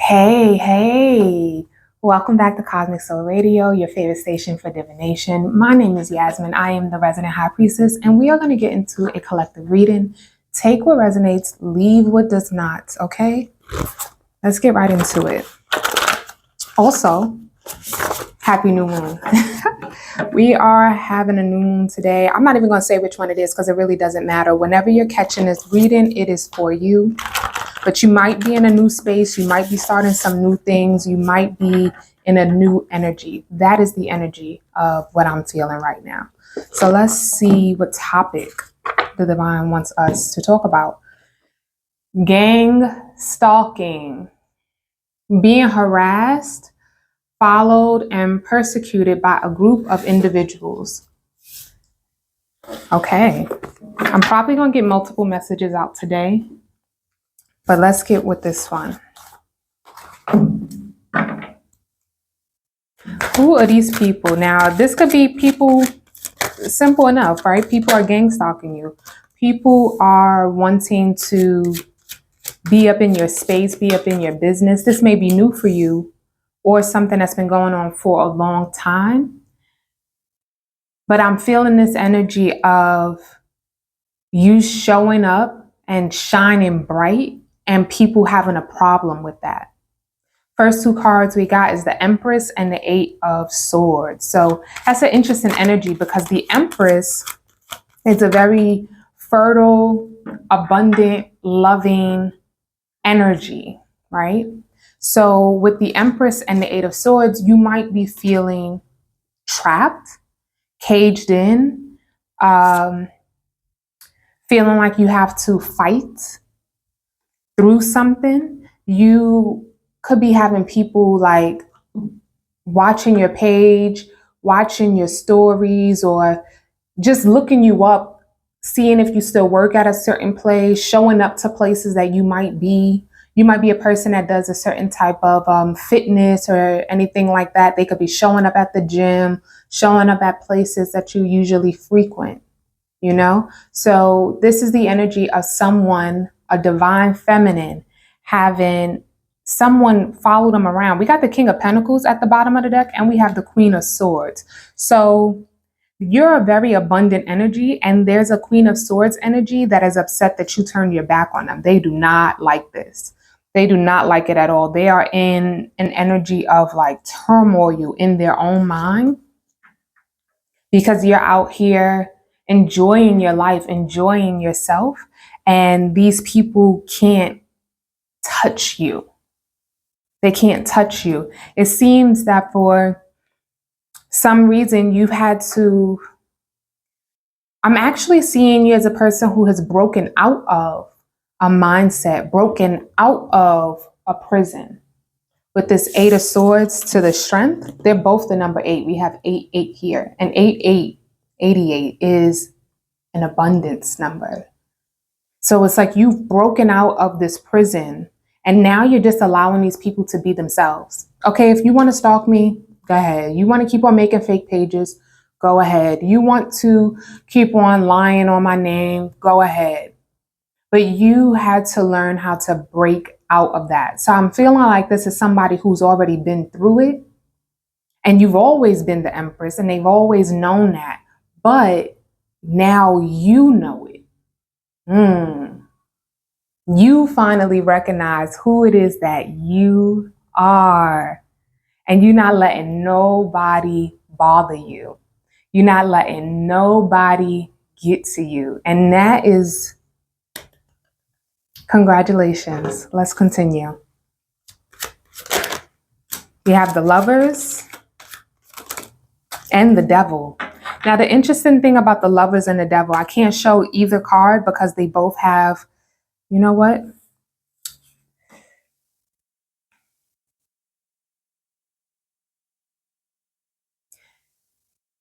Hey. Welcome back to Cosmic Soul Radio, your favorite station for divination. My name is Yazzmen. I am the resident high priestess, and we are going to get into a collective reading. Take what resonates, leave what does not, okay? Let's get right into it. Also, happy new moon. We are having a new moon today. I'm not even going to say which one it is because it really doesn't matter. Whenever you're catching this reading, it is for you. But you might be in a new space. You might be starting some new things. You might be in a new energy. That is the energy of what I'm feeling right now. So let's see what topic the divine wants us to talk about. Gang stalking. Being harassed, followed, and persecuted by a group of individuals. Okay. I'm probably going to get multiple messages out today. But let's get with this one. Who are these people? Now, this could be people, simple enough, right? People are gang stalking you. People are wanting to be up in your space, be up in your business. This may be new for you or something that's been going on for a long time. But I'm feeling this energy of you showing up and shining bright and people having a problem with that. First two cards we got is the Empress and the Eight of Swords. So that's an interesting energy because the Empress is a very fertile, abundant, loving energy, right? So with the Empress and the Eight of Swords, you might be feeling trapped, caged in, feeling like you have to fight through something. You could be having people like watching your page, watching your stories, or just looking you up, seeing if you still work at a certain place, showing up to places that you might be. You might be a person that does a certain type of fitness or anything like that. They could be showing up at the gym, showing up at places that you usually frequent, you know? So this is the energy of someone, a divine feminine, having someone follow them around. We got the King of Pentacles at the bottom of the deck, and we have the Queen of Swords. So you're a very abundant energy, and there's a Queen of Swords energy that is upset that you turned your back on them. They do not like this. They do not like it at all. They are in an energy of like turmoil in their own mind because you're out here enjoying your life, enjoying yourself, and these people can't touch you. They can't touch you. It seems that for some reason you've had to, I'm actually seeing you as a person who has broken out of a mindset, broken out of a prison. With this Eight of Swords to the Strength, they're both the number 8. We have 8 here. And 88 is an abundance number. So it's like you've broken out of this prison and now you're just allowing these people to be themselves. Okay, if you want to stalk me, go ahead. You want to keep on making fake pages, go ahead. You want to keep on lying on my name, go ahead. But you had to learn how to break out of that. So I'm feeling like this is somebody who's already been through it. And you've always been the Empress and they've always known that. But now you know it. You finally recognize who it is that you are. And you're not letting nobody bother you. You're not letting nobody get to you. And that is, congratulations. Let's continue. We have the Lovers and the Devil. Now, the interesting thing about the Lovers and the Devil, I can't show either card because they both have, you know what?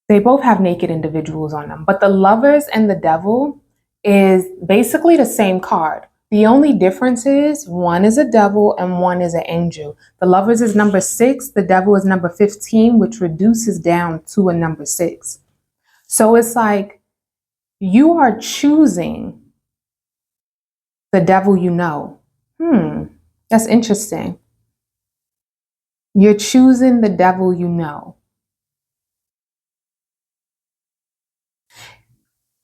They both have naked individuals on them. But the Lovers and the Devil is basically the same card. The only difference is one is a devil and one is an angel. The Lovers is number 6. The Devil is number 15, which reduces down to a number 6. So it's like you are choosing the devil you know. That's interesting. You're choosing the devil you know.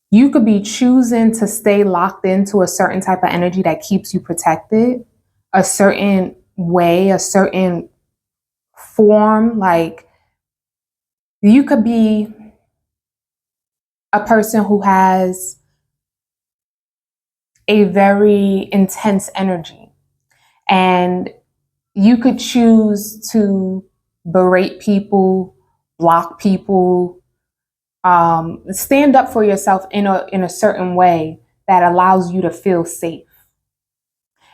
You could be choosing to stay locked into a certain type of energy that keeps you protected, a certain way, a certain form. Like, you could be a person who has a very intense energy, and you could choose to berate people, block people, stand up for yourself in a certain way that allows you to feel safe.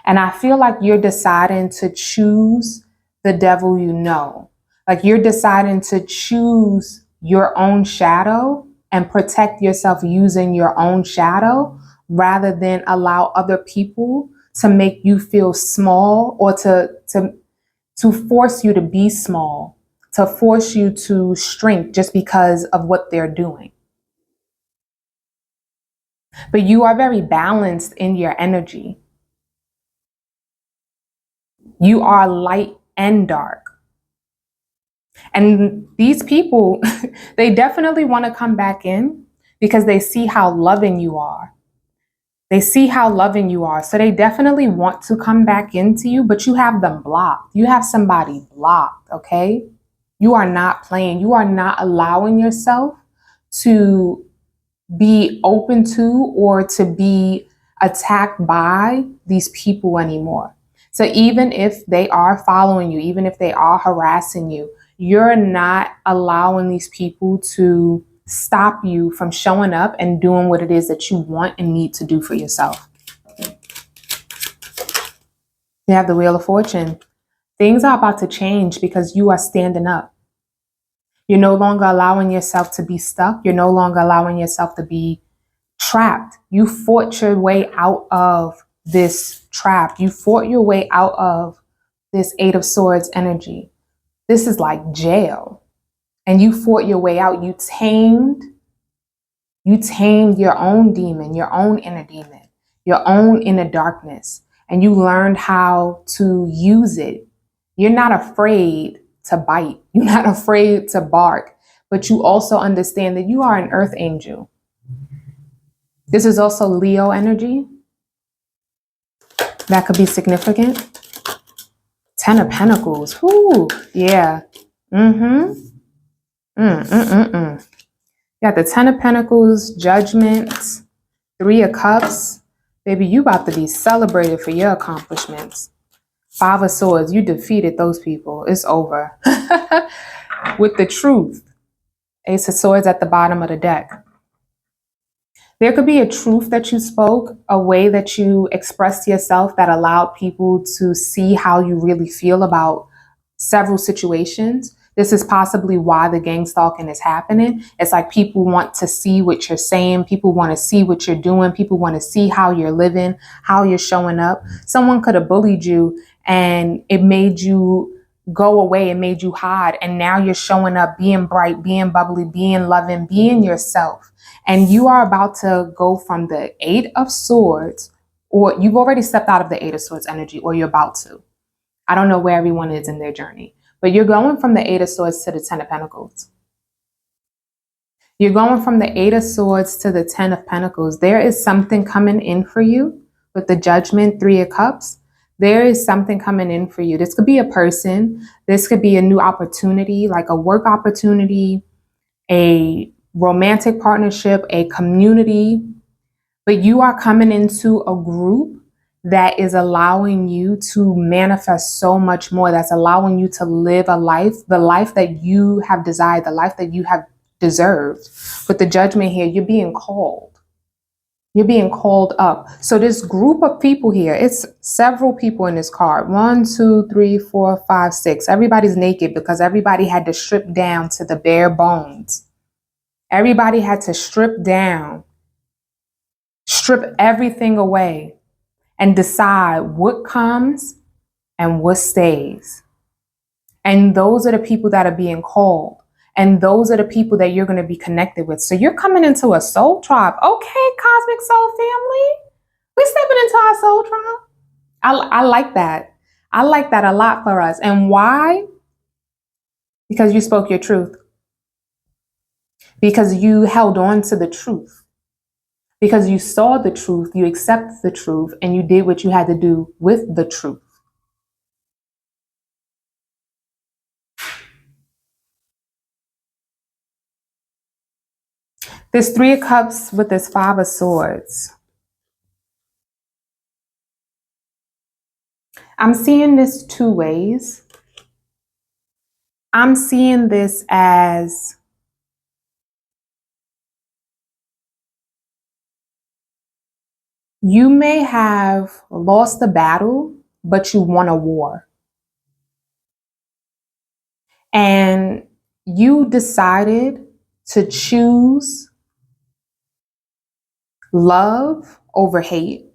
And I feel like you're deciding to choose the devil you know. Like, you're deciding to choose your own shadow and protect yourself using your own shadow rather than allow other people to make you feel small, or to force you to be small, to force you to shrink just because of what they're doing. But you are very balanced in your energy. You are light and dark. And these people, they definitely want to come back in because they see how loving you are. They see how loving you are. So they definitely want to come back into you, but you have them blocked. You have somebody blocked, okay? You are not playing. You are not allowing yourself to be open to or to be attacked by these people anymore. So even if they are following you, even if they are harassing you, you're not allowing these people to stop you from showing up and doing what it is that you want and need to do for yourself. You have the Wheel of Fortune. Things are about to change because you are standing up. You're no longer allowing yourself to be stuck. You're no longer allowing yourself to be trapped. You fought your way out of this trap. You fought your way out of this Eight of Swords energy. This is like jail. And you fought your way out. You tamed your own demon, your own inner demon, your own inner darkness, and you learned how to use it. You're not afraid to bite. You're not afraid to bark, but you also understand that you are an earth angel. This is also Leo energy. That could be significant. Ten of Pentacles. Whoo, yeah. You got the Ten of Pentacles, Judgment, Three of Cups. Baby, you about to be celebrated for your accomplishments. Five of Swords, you defeated those people. It's over. With the Truth. Ace of Swords at the bottom of the deck. There could be a truth that you spoke, a way that you expressed yourself that allowed people to see how you really feel about several situations. This is possibly why the gang stalking is happening. It's like people want to see what you're saying. People want to see what you're doing. People want to see how you're living, how you're showing up. Someone could have bullied you and it made you go away and made you hide. And now you're showing up being bright, being bubbly, being loving, being yourself. And you are about to go from the Eight of Swords, or you've already stepped out of the Eight of Swords energy, or you're about to. I don't know where everyone is in their journey, but you're going from the Eight of Swords to the Ten of Pentacles. You're going from the Eight of Swords to the Ten of Pentacles. There is something coming in for you with the Judgment, Three of Cups. There is something coming in for you. This could be a person. This could be a new opportunity, like a work opportunity, a romantic partnership, a community. But you are coming into a group that is allowing you to manifest so much more, that's allowing you to live a life, the life that you have desired, the life that you have deserved. With the Judgment here, you're being called. You're being called up. So this group of people here, it's several people in this card. 1, 2, 3, 4, 5, 6. Everybody's naked because everybody had to strip down to the bare bones. Everybody had to strip down, strip everything away, and decide what comes and what stays. And those are the people that are being called. And those are the people that you're going to be connected with. So you're coming into a soul tribe. Okay, Cosmic Soul Family. We're stepping into our soul tribe. I like that. I like that a lot for us. And why? Because you spoke your truth. Because you held on to the truth. Because you saw the truth, you accepted the truth, and you did what you had to do with the truth. There's 3 of Cups with this 5 of Swords. I'm seeing this 2 ways. I'm seeing this as you may have lost the battle, but you won a war. And you decided to choose love over hate.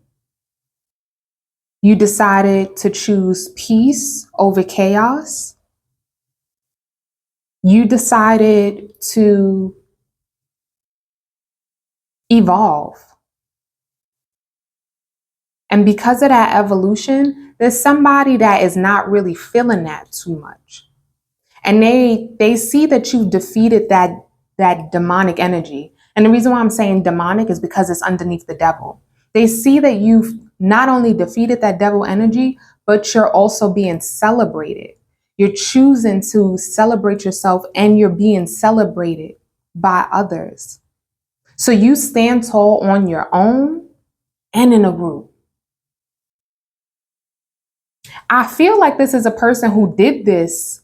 You decided to choose peace over chaos. You decided to evolve. And because of that evolution, there's somebody that is not really feeling that too much. And they see that you've defeated that demonic energy. And the reason why I'm saying demonic is because it's underneath the devil. They see that you've not only defeated that devil energy, but you're also being celebrated. You're choosing to celebrate yourself, and you're being celebrated by others. So you stand tall on your own and in a group. I feel like this is a person who did this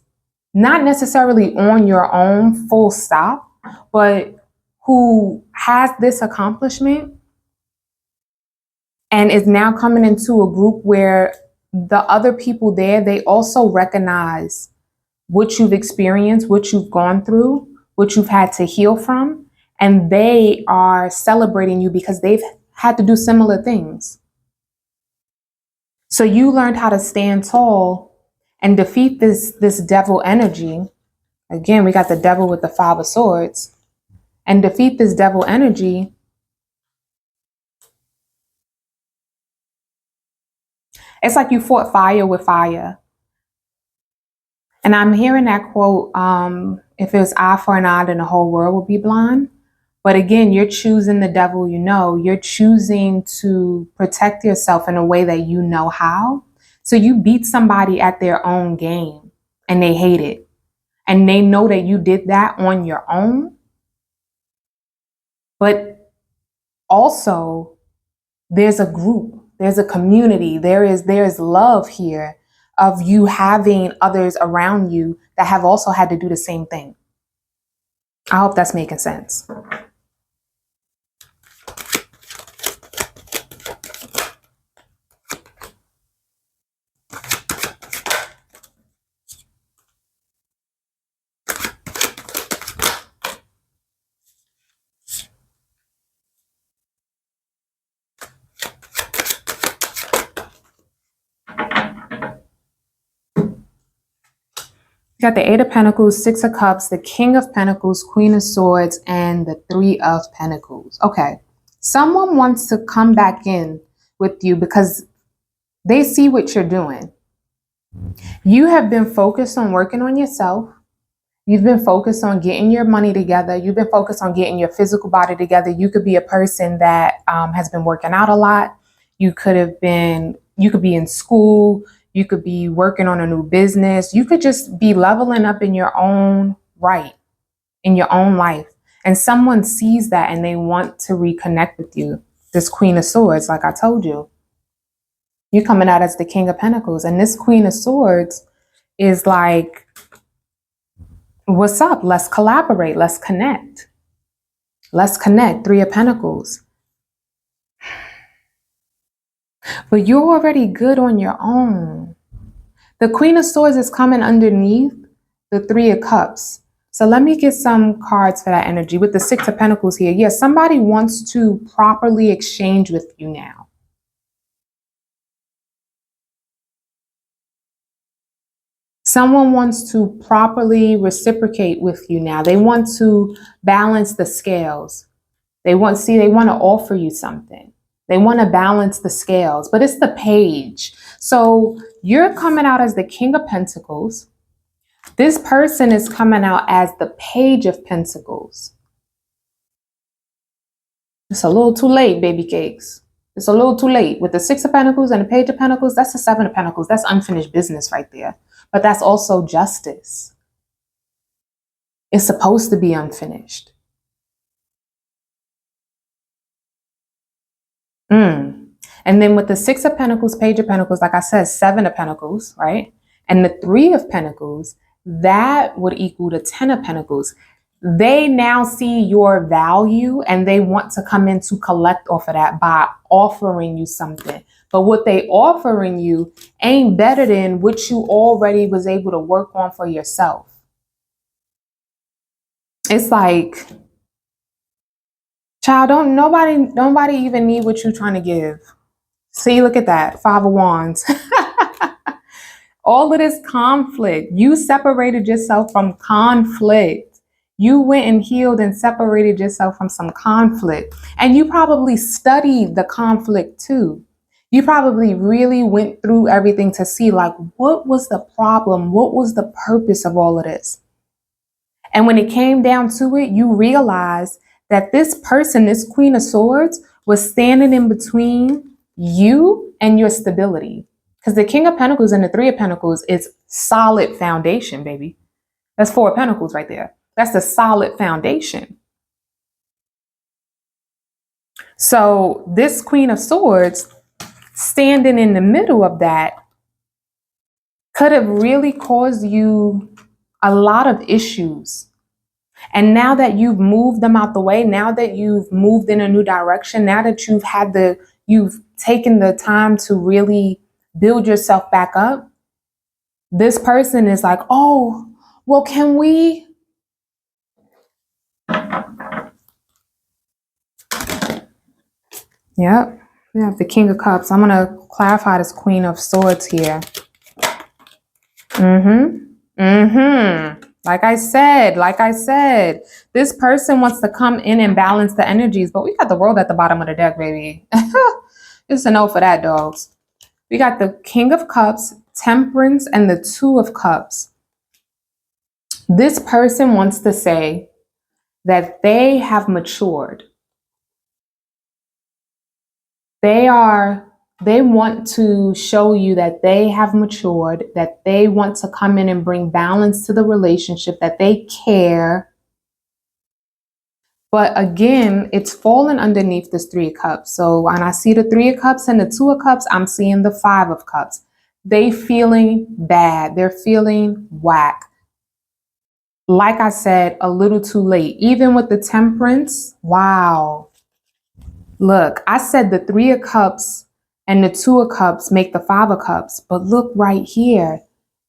not necessarily on your own, full stop, but who has this accomplishment and is now coming into a group where the other people there, they also recognize what you've experienced, what you've gone through, what you've had to heal from, and they are celebrating you because they've had to do similar things. So you learned how to stand tall and defeat this devil energy. Again, we got the devil with the 5 of Swords. And defeat this devil energy. It's like you fought fire with fire. And I'm hearing that quote, if it was eye for an eye, then the whole world would be blind. But again, you're choosing the devil you know. You're choosing to protect yourself in a way that you know how. So you beat somebody at their own game and they hate it. And they know that you did that on your own. But also, there's a group, there's a community, there's love here of you having others around you that have also had to do the same thing. I hope that's making sense. You got the 8 of Pentacles, 6 of Cups, the King of Pentacles, Queen of Swords, and the 3 of Pentacles. Okay. Someone wants to come back in with you because they see what you're doing. You have been focused on working on yourself. You've been focused on getting your money together. You've been focused on getting your physical body together. You could be a person that has been working out a lot. You could be in school. You could be working on a new business. You could just be leveling up in your own right, in your own life. And someone sees that and they want to reconnect with you. This Queen of Swords, like I told you, you're coming out as the King of Pentacles. And this Queen of Swords is like, what's up? Let's collaborate. Let's connect. Let's connect. 3 of Pentacles. But you're already good on your own. The Queen of Swords is coming underneath the 3 of Cups. So let me get some cards for that energy. With the 6 of Pentacles here. Yes, somebody wants to properly exchange with you now. Someone wants to properly reciprocate with you now. They want to balance the scales. They want to offer you something. They want to balance the scales, but it's the Page. So you're coming out as the King of Pentacles. This person is coming out as the Page of Pentacles. It's a little too late, baby cakes. It's a little too late. With the Six of Pentacles and the Page of Pentacles, that's the Seven of Pentacles. That's unfinished business right there. But that's also justice. It's supposed to be unfinished. And then with the Six of Pentacles, Page of Pentacles, like I said, Seven of Pentacles, right? And the Three of Pentacles, that would equal the Ten of Pentacles. They now see your value and they want to come in to collect off of that by offering you something. But what they offering you ain't better than what you already was able to work on for yourself. It's like, child, nobody even need what you're trying to give. See, look at that. Five of Wands. All of this conflict. You separated yourself from conflict. You went and healed and separated yourself from some conflict. And you probably studied the conflict too. You probably really went through everything to see, like, what was the problem? What was the purpose of all of this? And when it came down to it, you realized that this person, this Queen of Swords, was standing in between you and your stability. Because the King of Pentacles and the Three of Pentacles is solid foundation, baby. That's Four of Pentacles right there. That's the solid foundation. So this Queen of Swords standing in the middle of that could have really caused you a lot of issues. And now that you've moved them out the way, now that you've moved in a new direction, now that you've taken the time to really build yourself back up, this person is like, oh, well, can we? Yep. We have the King of Cups. I'm going to clarify this Queen of Swords here. Like I said, this person wants to come in and balance the energies, but we got the World at the bottom of the deck, baby. It's a no for that, dogs. We got the King of Cups, Temperance, and the Two of Cups. This person wants to say that they have matured. They want to show you that they have matured, that they want to come in and bring balance to the relationship, that they care. But again, it's fallen underneath this Three of Cups. So when I see the Three of Cups and the Two of Cups, I'm seeing the Five of Cups. They feeling bad. They're feeling whack. Like I said, a little too late. Even with the Temperance, wow. Look, I said the Three of Cups and the Two of Cups make the Five of Cups. But look right here.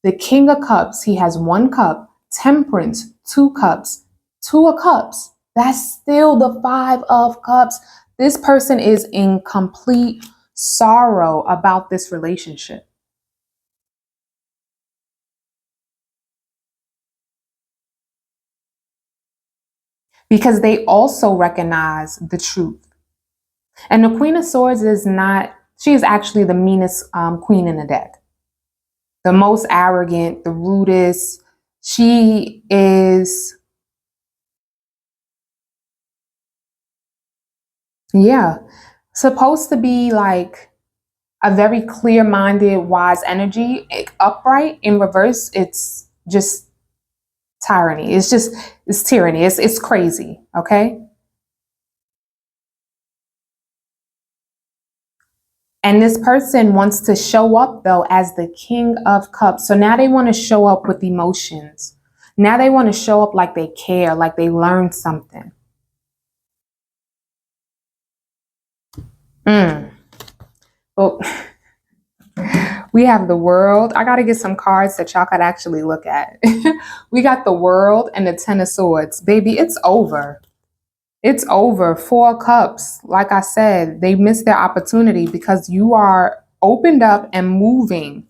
The King of Cups, he has one cup. Temperance, two cups. Two of Cups. That's still the Five of Cups. This person is in complete sorrow about this relationship. Because they also recognize the truth. And the Queen of Swords is not, she is actually the meanest queen in the deck. The most arrogant, the rudest. She is, yeah, supposed to be like a very clear-minded, wise energy. Upright, in reverse, it's just tyranny. It's tyranny. It's crazy, okay? And this person wants to show up, though, as the King of Cups. So now they want to show up with emotions. Now they want to show up like they care, like they learned something. Well, we have the World. I got to get some cards that y'all could actually look at. We got the World and the Ten of Swords. Baby, it's over. It's over. Four of Cups. Like I said, they missed their opportunity because you are opened up and moving.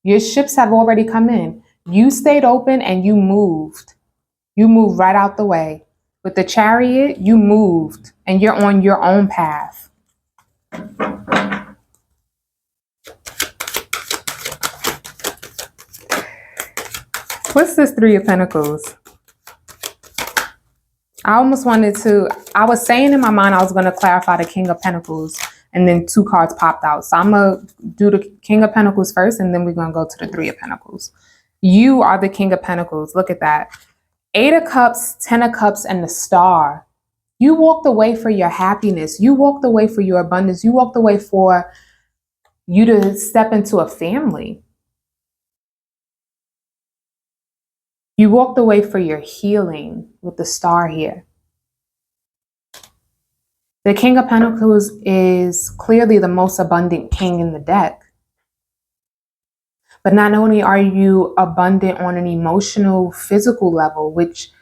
Your ships have already come in. You stayed open and you moved. You moved right out the way. With the Chariot, you moved and you're on your own path. What's this Three of Pentacles? I was saying in my mind I was going to clarify the King of Pentacles, and then 2 cards popped out. So I'm going to do the King of Pentacles first, and then we're going to go to the Three of Pentacles. You are the King of Pentacles. Look at that. 8 of Cups, 10 of Cups, and the Star. You walked away for your happiness. You walked away for your abundance. You walked away for you to step into a family. You walked away for your healing with the Star here. The King of Pentacles is clearly the most abundant king in the deck. But not only are you abundant on an emotional, physical level, which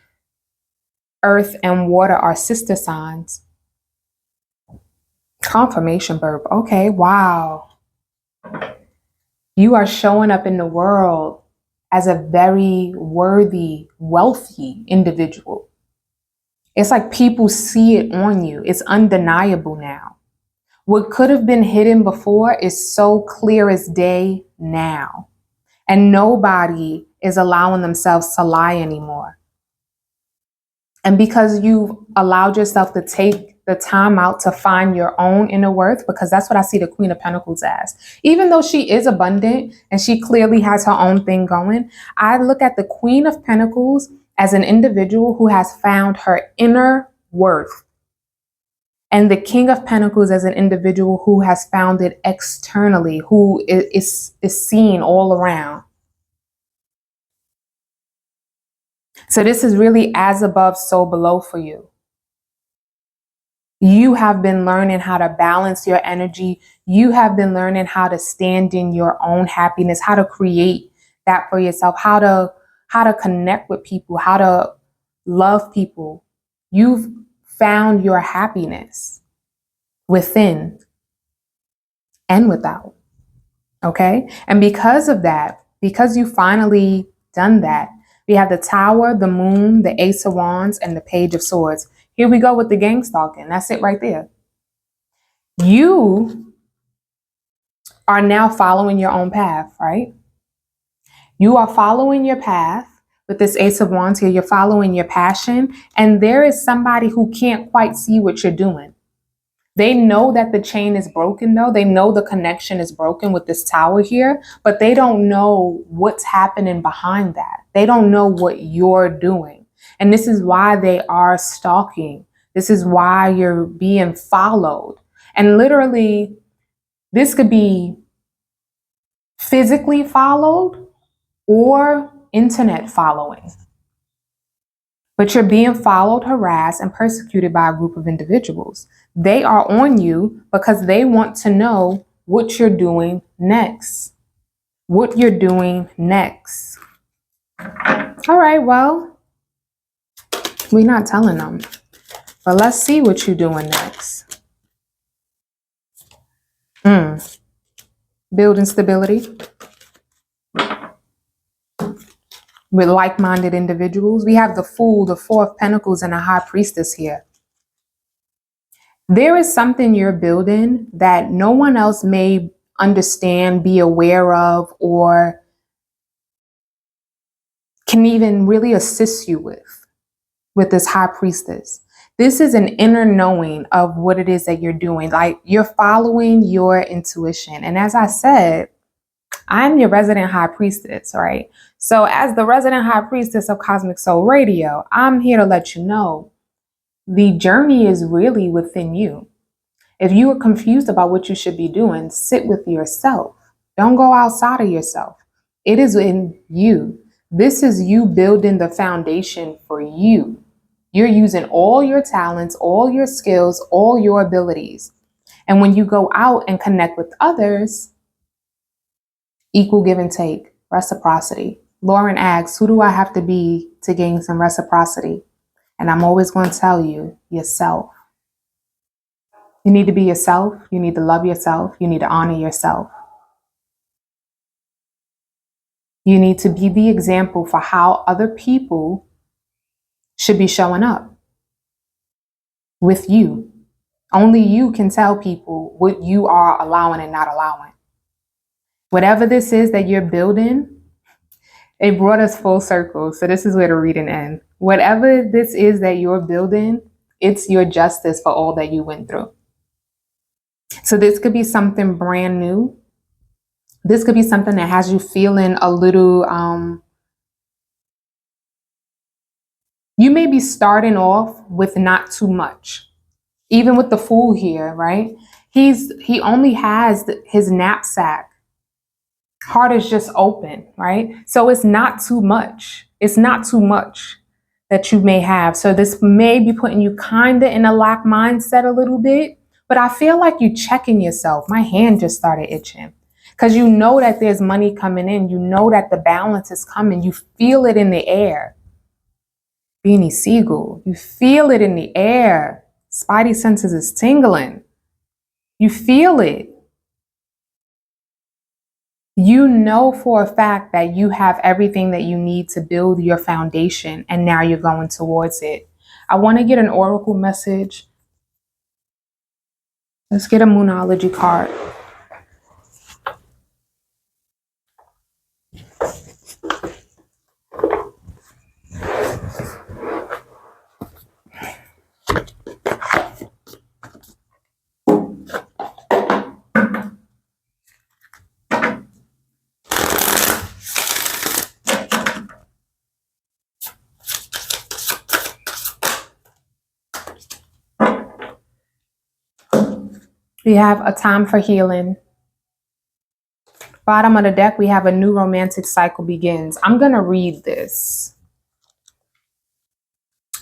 Earth and water are sister signs. Confirmation verb. Okay, wow. You are showing up in the world as a very worthy, wealthy individual. It's like people see it on you. It's undeniable now. What could have been hidden before is so clear as day now. And nobody is allowing themselves to lie anymore. And because you've allowed yourself to take the time out to find your own inner worth, because that's what I see the Queen of Pentacles as. Even though she is abundant and she clearly has her own thing going, I look at the Queen of Pentacles as an individual who has found her inner worth. And the King of Pentacles as an individual who has found it externally, who is seen all around. So this is really as above, so below for you. You have been learning how to balance your energy. You have been learning how to stand in your own happiness, how to create that for yourself, how to connect with people, how to love people. You've found your happiness within and without. Okay? And because of that, because you finally done that, we have the Tower, the Moon, the Ace of Wands, and the Page of Swords. Here we go with the gang stalking. That's it right there. You are now following your own path, right? You are following your path with this Ace of Wands here. You're following your passion. And there is somebody who can't quite see what you're doing. They know that the chain is broken, though. They know the connection is broken with this Tower here, but they don't know what's happening behind that. They don't know what you're doing. And this is why they are stalking. This is why you're being followed. And literally, this could be physically followed or internet following. But you're being followed, harassed, and persecuted by a group of individuals. They are on you because they want to know what you're doing next. What you're doing next. All right, well, we're not telling them. But let's see what you're doing next. Building stability with like-minded individuals. We have the Fool, the Four of Pentacles, and the High Priestess here. There is something you're building that no one else may understand, be aware of, or can even really assist you with this High Priestess. This is an inner knowing of what it is that you're doing. Like, you're following your intuition. And as I said, I'm your resident High Priestess, right? So as the resident High Priestess of Cosmic Soul Radio, I'm here to let you know the journey is really within you. If you are confused about what you should be doing, sit with yourself. Don't go outside of yourself. It is in you. This is you building the foundation for you. You're using all your talents, all your skills, all your abilities. And when you go out and connect with others, equal give and take, reciprocity. Lauren asks, who do I have to be to gain some reciprocity? And I'm always going to tell you, yourself. You need to be yourself. You need to love yourself. You need to honor yourself. You need to be the example for how other people should be showing up with you. Only you can tell people what you are allowing and not allowing. Whatever this is that you're building, It brought us full circle. So this is where the reading ends. Whatever this is that you're building, it's your justice for all that you went through. So this could be something brand new. This could be something that has you feeling a little, you may be starting off with not too much. Even with the Fool here, right? He only has his knapsack. Heart is just open, right? So it's not too much. It's not too much that you may have. So this may be putting you kind of in a lack mindset a little bit, but I feel like you checking yourself. My hand just started itching because you know that there's money coming in. You know that the balance is coming. You feel it in the air. Beanie Siegel, you feel it in the air. Spidey senses is tingling. You feel it. You know for a fact that you have everything that you need to build your foundation, and now you're going towards it. I want to get an oracle message. Let's get a Moonology card. We have a time for healing. Bottom of the deck, we have a new romantic cycle begins. I'm going to read this.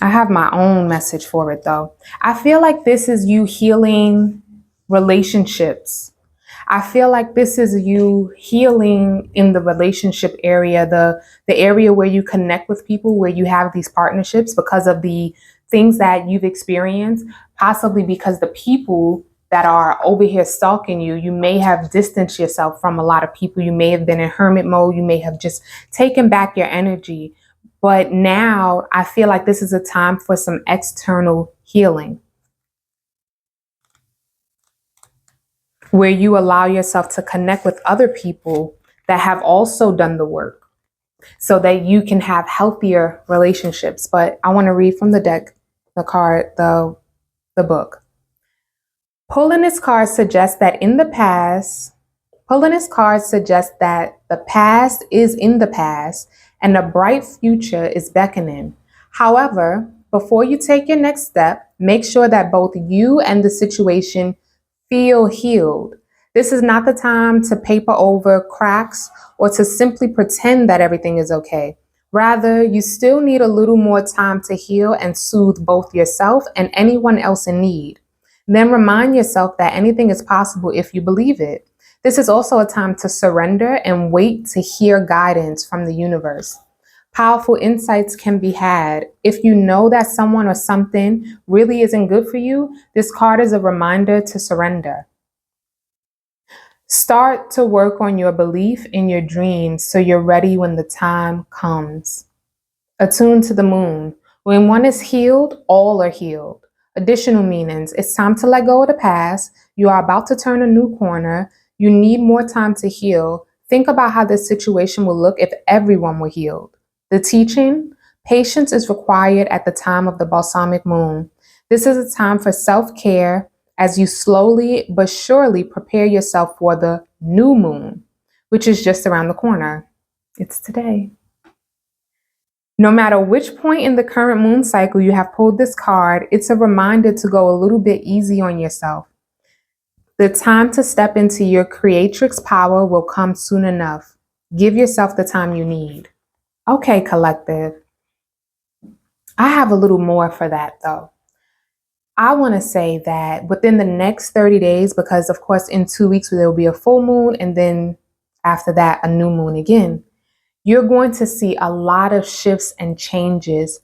I have my own message for it though. I feel like this is you healing relationships. I feel like this is you healing in the relationship area, the area where you connect with people, where you have these partnerships because of the things that you've experienced, possibly because the people that are over here stalking you, you may have distanced yourself from a lot of people. You may have been in hermit mode. You may have just taken back your energy. But now I feel like this is a time for some external healing, where you allow yourself to connect with other people that have also done the work so that you can have healthier relationships. But I want to read from the deck, the card, the book. Pulling this card suggests that the past is in the past and a bright future is beckoning. However, before you take your next step, make sure that both you and the situation feel healed. This is not the time to paper over cracks or to simply pretend that everything is okay. Rather, you still need a little more time to heal and soothe both yourself and anyone else in need. Then remind yourself that anything is possible if you believe it. This is also a time to surrender and wait to hear guidance from the universe. Powerful insights can be had. If you know that someone or something really isn't good for you, this card is a reminder to surrender. Start to work on your belief in your dreams so you're ready when the time comes. Attuned to the moon. When one is healed, all are healed. Additional meanings. It's time to let go of the past. You are about to turn a new corner. You need more time to heal. Think about how this situation will look if everyone were healed. The teaching. Patience is required at the time of the balsamic moon. This is a time for self-care as you slowly but surely prepare yourself for the new moon, which is just around the corner. It's today. No matter which point in the current moon cycle you have pulled this card, it's a reminder to go a little bit easy on yourself. The time to step into your creatrix power will come soon enough. Give yourself the time you need. Okay, collective. I have a little more for that though. I want to say that within the next 30 days, because of course in 2 weeks there will be a full moon and then after that a new moon again. You're going to see a lot of shifts and changes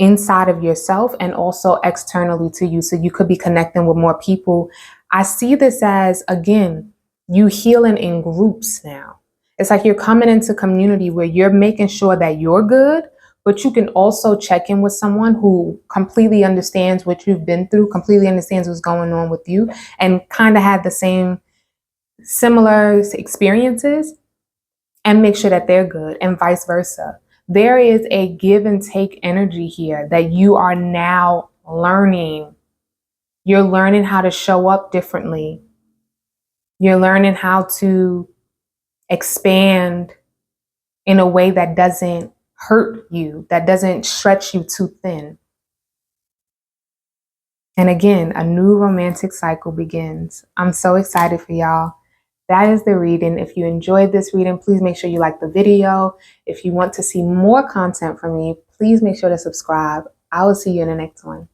inside of yourself and also externally to you. So you could be connecting with more people. I see this as, again, you healing in groups now. It's like you're coming into community where you're making sure that you're good, but you can also check in with someone who completely understands what you've been through, completely understands what's going on with you, and kind of had the same similar experiences. and make sure that they're good, and vice versa. There is a give and take energy here that you are now learning. You're learning how to show up differently. You're learning how to expand in a way that doesn't hurt you, that doesn't stretch you too thin. And again, a new romantic cycle begins. I'm so excited for y'all. That is the reading. If you enjoyed this reading, please make sure you like the video. If you want to see more content from me, please make sure to subscribe. I will see you in the next one.